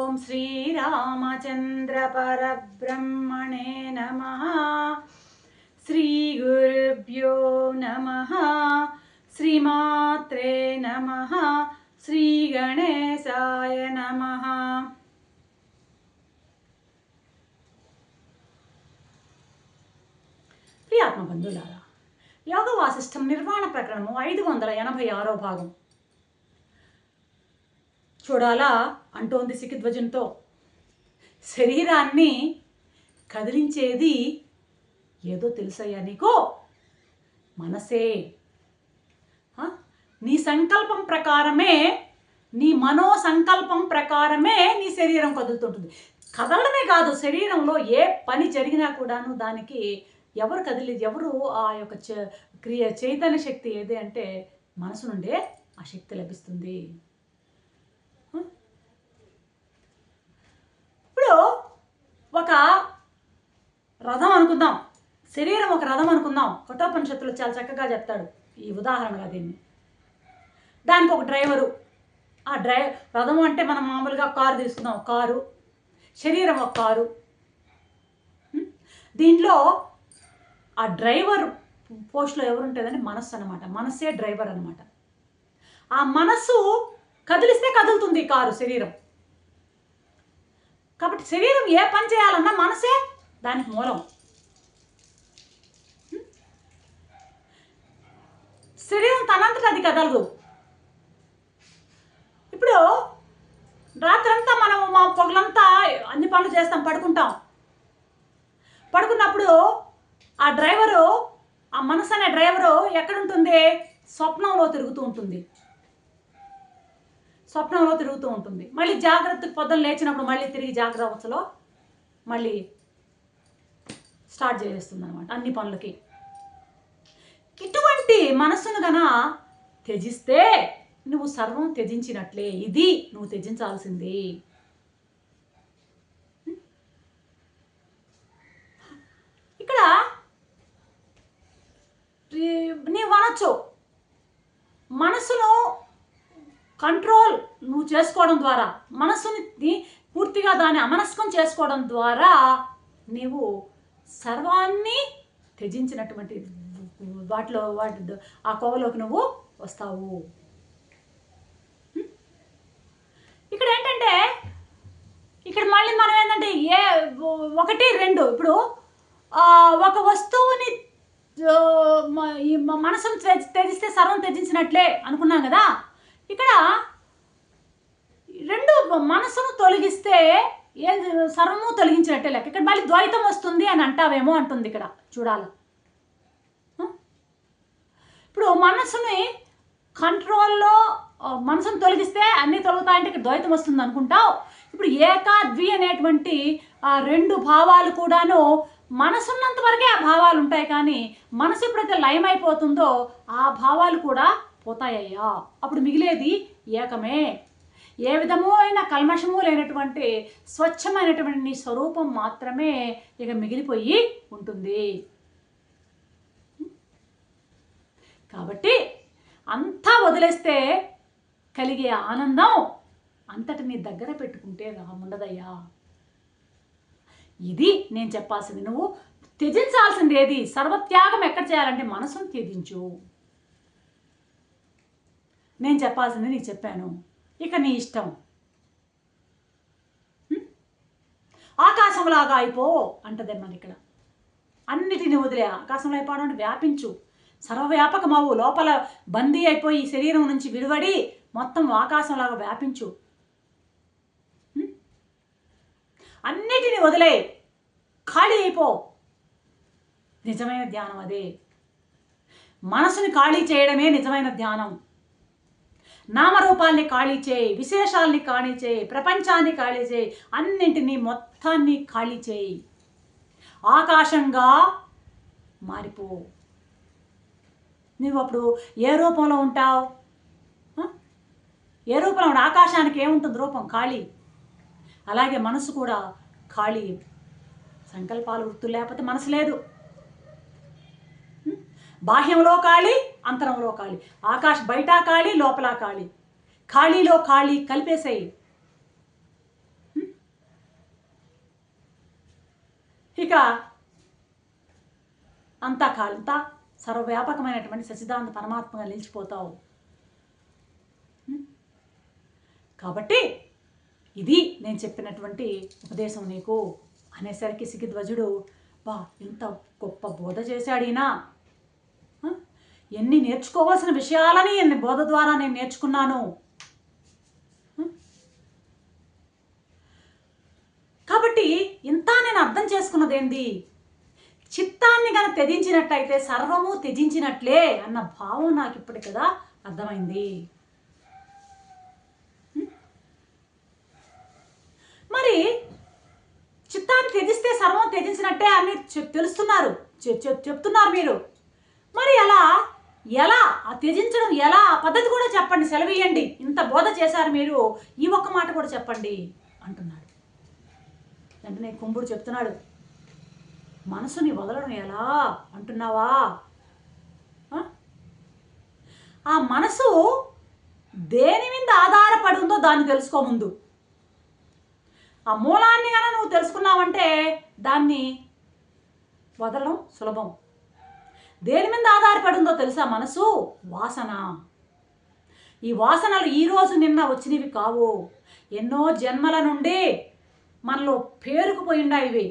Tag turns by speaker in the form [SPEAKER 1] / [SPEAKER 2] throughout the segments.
[SPEAKER 1] ఓం శ్రీరామచంద్ర పరబ్రహ్మణే నమః. శ్రీ గురుభ్యో నమః. శ్రీమాత్రే నమః. శ్రీ గణేశాయ నమః. ప్రియాత్మ బంధువులారా, యోగ వాసిష్టం నిర్వాణ ప్రకరణము 586వ భాగం చూడాలా అంటోంది సికిధ్వజంతో. శరీరాన్ని కదిలించేది ఏదో తెలుసయ్యా నీకు, మనసే. నీ సంకల్పం ప్రకారమే, నీ మనో సంకల్పం ప్రకారమే నీ శరీరం కదులుతుంటుంది. కదలడమే కాదు, శరీరంలో ఏ పని జరిగినా కూడాను దానికి ఎవరు ఆ యొక్క చైతన్య శక్తి ఏది అంటే మనసు నుండే ఆ శక్తి లభిస్తుంది. ఇప్పుడు ఒక రథం అనుకుందాం, శరీరం ఒక రథం అనుకుందాం. కఠోపనిషత్తులు చాలా చక్కగా చెప్తాడు ఈ ఉదాహరణగా దీన్ని. దానికి ఒక డ్రైవరు, ఆ రథం అంటే మనం మామూలుగా కారు తీసుకుందాం, కారు, శరీరం ఒక కారు. దీంట్లో ఆ డ్రైవర్ పోస్ట్లో ఎవరుంటుందని మనస్సు అనమాట. మనస్సే డ్రైవర్ అనమాట. ఆ మనస్సు కదిలిస్తే కదులుతుంది కారు, శరీరం. కాబట్టి శరీరం ఏ పని చేయాలన్నా మనసే దానికి మూలం. శరీరం తనంతట అది కదలదు. ఇప్పుడు రాత్రంతా మనము పొగలంతా అన్ని పనులు చేస్తాం, పడుకుంటాం. పడుకున్నప్పుడు ఆ డ్రైవరు, ఆ మనసు అనే డ్రైవరు ఎక్కడుంటుంది? స్వప్నంలో తిరుగుతూ ఉంటుంది. స్వప్నంలో తిరుగుతూ ఉంటుంది. మళ్ళీ జాగ్రత్తకు పొద్దున లేచినప్పుడు మళ్ళీ తిరిగి జాగ్రత్తలో మళ్ళీ స్టార్ట్ చేస్తుంది అనమాట అన్ని పనులకి. ఇటువంటి మనస్సును గన త్యజిస్తే నువ్వు సర్వం త్యజించినట్లే. ఇది నువ్వు త్యజించాల్సింది. ఇక్కడ నీవు అనొచ్చు, మనసును కంట్రోల్ నువ్వు చేసుకోవడం ద్వారా, మనస్సుని పూర్తిగా దాన్ని అమనస్కం చేసుకోవడం ద్వారా నీవు సర్వాన్ని త్యజించినటువంటి వాటి ఆ కోవలోకి నువ్వు వస్తావు. ఇక్కడ ఏంటంటే, ఇక్కడ మళ్ళీ మనం ఏంటంటే ఒకటి రెండు, ఇప్పుడు ఒక వస్తువుని మనసును త్యజిస్తే సర్వం త్యజించినట్లే అనుకున్నాం కదా. ఇక్కడ రెండు మనసును తొలగిస్తే సర్వము తొలగించినట్టే లెక్క. ఇక్కడ మళ్ళీ ద్వైతం వస్తుంది అని అంటావేమో అంటుంది ఇక్కడ, చూడాలి. ఇప్పుడు మనసుని కంట్రోల్లో మనసును తొలగిస్తే అన్నీ తొలగుతాయంటే ఇక్కడ ద్వైతం వస్తుంది అనుకుంటావు. ఇప్పుడు ఏకాద్వి అనేటువంటి రెండు భావాలు కూడాను మనసున్నంత వరకే ఆ భావాలు ఉంటాయి, కానీ మనసు ఎప్పుడైతే లయమైపోతుందో ఆ భావాలు కూడా పోతాయ్యా. అప్పుడు మిగిలేది ఏకమే. ఏ విధమైన కల్మషము లేనటువంటి స్వచ్ఛమైనటువంటి నీ స్వరూపం మాత్రమే ఇక మిగిలిపోయి ఉంటుంది. కాబట్టి అంతా వదిలేస్తే కలిగే ఆనందం అంతటి నీ దగ్గర పెట్టుకుంటే ఉండదయ్యా. ఇది నేను చెప్పాల్సింది. నువ్వు త్యజించాల్సింది ఏది? సర్వత్యాగం ఎక్కడ చేయాలంటే మనసును త్యజించు. నేను చెప్పాల్సింది నీకు చెప్పాను, ఇక నీ ఇష్టం. ఆకాశంలాగా అయిపో అంటదేమని ఇక్కడ. అన్నిటిని వదిలే ఆకాశంలో అయిపోవడం అంటే వ్యాపించు, సర్వవ్యాపకమవు. లోపల బందీ అయిపోయి శరీరం నుంచి విడివడి మొత్తం ఆకాశంలాగా వ్యాపించు. అన్నిటిని వదిలే, ఖాళీ అయిపో. నిజమైన ధ్యానం అదే. మనసుని ఖాళీ చేయడమే నిజమైన ధ్యానం. నామరూపాల్ని ఖాళీ చేయి, విశేషాల్ని ఖాళీ చేయి, ప్రపంచాన్ని ఖాళీ చేయి, అన్నింటినీ మొత్తాన్ని ఖాళీ చేయి. ఆకాశంగా మారిపో. నువ్వు అప్పుడు ఏ రూపంలో ఉంటావు? ఏ రూపంలో ఉంటావు? ఆకాశానికి ఏముంటుంది రూపం? ఖాళీ. అలాగే మనసు కూడా ఖాళీ. సంకల్పాలు వృత్తులు లేకపోతే మనసు లేదు. బాహ్యంలో ఖాళీ, అంతరంలో ఖాళీ. బయట ఖాళీ, లోపల ఖాళీ. ఖాళీలో ఖాళీ కలిపేసేయి. ఇక అంతా సర్వవ్యాపకమైనటువంటి సచిదానంద పరమాత్మగా నిలిచిపోతావు. కాబట్టి ఇది నేను చెప్పినటువంటి ఉపదేశం నీకు అనేసరికి సిగిధ్వజుడు, బా ఇంత గొప్ప బోధ చేశాడినా, ఎన్ని నేర్చుకోవాల్సిన విషయాలని బోధ ద్వారా నేను నేర్చుకున్నాను. కాబట్టి ఇంత నేను అర్థం చేసుకున్నది ఏంది, చిత్తాన్ని కనుక త్యజించినట్టయితే సర్వము త్యజించినట్లే అన్న భావం నాకు ఇప్పుడు కదా అర్థమైంది. మరి చిత్తాన్ని త్యజిస్తే సర్వం త్యజించినట్టే అని చెప్తున్నారు మీరు. మరి ఎలా ఆ త్యజించడం ఎలా, ఆ పద్ధతి కూడా చెప్పండి, సెలవియండి. ఇంత బోధ చేశారు మీరు, ఈ ఒక్క మాట కూడా చెప్పండి అంటున్నాడు. వెంటనే కుంభుడు చెప్తున్నాడు, మనసుని వదలడం ఎలా అంటున్నావా? ఆ మనసు దేని మీద ఆధారపడి ఉందో దాన్ని తెలుసుకో ముందు. ఆ మూలాన్ని కనుక నువ్వు తెలుసుకున్నావంటే దాన్ని వదలడం సులభం. దేని మీద ఆధారపడి ఉందో తెలుసా? మనసు వాసన. ఈ వాసనలు ఈరోజు నిన్న వచ్చినవి కావు, ఎన్నో జన్మల నుండి మనలో పేరుకుపోయి ఉన్నాయి. ఇవి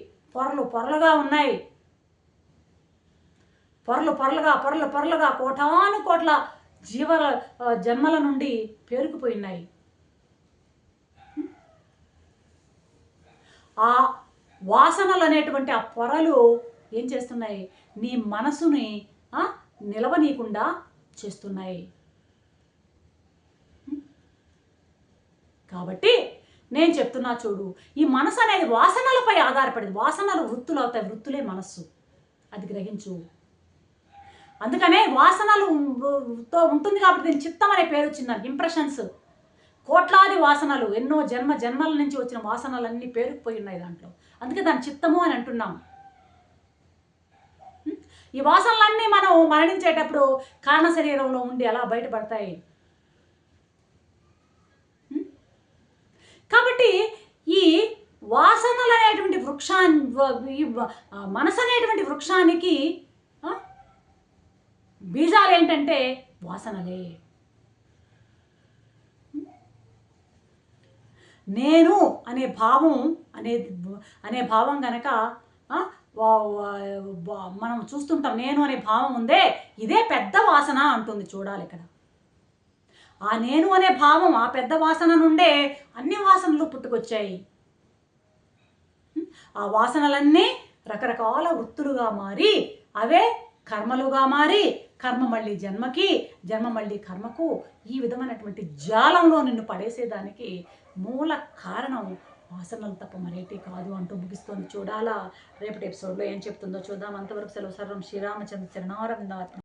[SPEAKER 1] పొరలుగా ఉన్నాయి. పొరలుగా కోటాను కోట్ల జన్మల నుండి పేరుకుపోయి ఉన్నాయి. ఆ వాసనలు అనేటువంటి ఆ పొరలు ఏం చేస్తున్నాయి? నీ మనసుని నిలవనీయకుండా చేస్తున్నాయి. కాబట్టి నేను చెప్తున్నా చూడు, ఈ మనసు అనేది వాసనలపై ఆధారపడింది. వాసనలు వృత్తులు అవుతాయి, వృత్తులే మనస్సు. అది గ్రహించు. అందుకనే వాసనలుతో ఉంటుంది కాబట్టి దీని చిత్తం అనే పేరు వచ్చింది. ఇంప్రెషన్స్, కోట్లాది వాసనలు, ఎన్నో జన్మల నుంచి వచ్చిన వాసనలన్నీ పేరుకుపోయి ఉన్నాయి దాంట్లో. అందుకే దాని చిత్తము అని అంటున్నాం. ఈ వాసనలన్నీ మనం మరణించేటప్పుడు కారణ శరీరంలో ఉండి అలా బయటపడతాయి. కాబట్టి ఈ వాసనలు అనేటువంటి మనసు అనేటువంటి వృక్షానికి బీజాలు ఏంటంటే వాసనలే. నేను అనే భావం కనుక మనం చూస్తుంటాం. నేను అనే భావం ఉందే, ఇదే పెద్ద వాసన అంటుంది. చూడాలి ఇక్కడ. ఆ నేను అనే భావం, ఆ పెద్ద వాసన నుండే అన్ని వాసనలు పుట్టుకొచ్చాయి. ఆ వాసనలన్నీ రకరకాల వృత్తులుగా మారి అవే కర్మలుగా మారి, కర్మ మళ్ళీ జన్మకి, జన్మ మళ్ళీ కర్మకు, ఈ విధమైనటువంటి జాలంలో నిన్ను పడేసేదానికి మూల కారణం వాసనలు తప్ప మరేటి కాదు అంటూ ముగిస్తుంది. చూడాలా రేపటి ఎపిసోడ్లో ఏం చెప్తుందో చూద్దాం. అంతవరకు సెలవు. సర్వం శ్రీరామచంద్ర చరణారవిందార్పణం.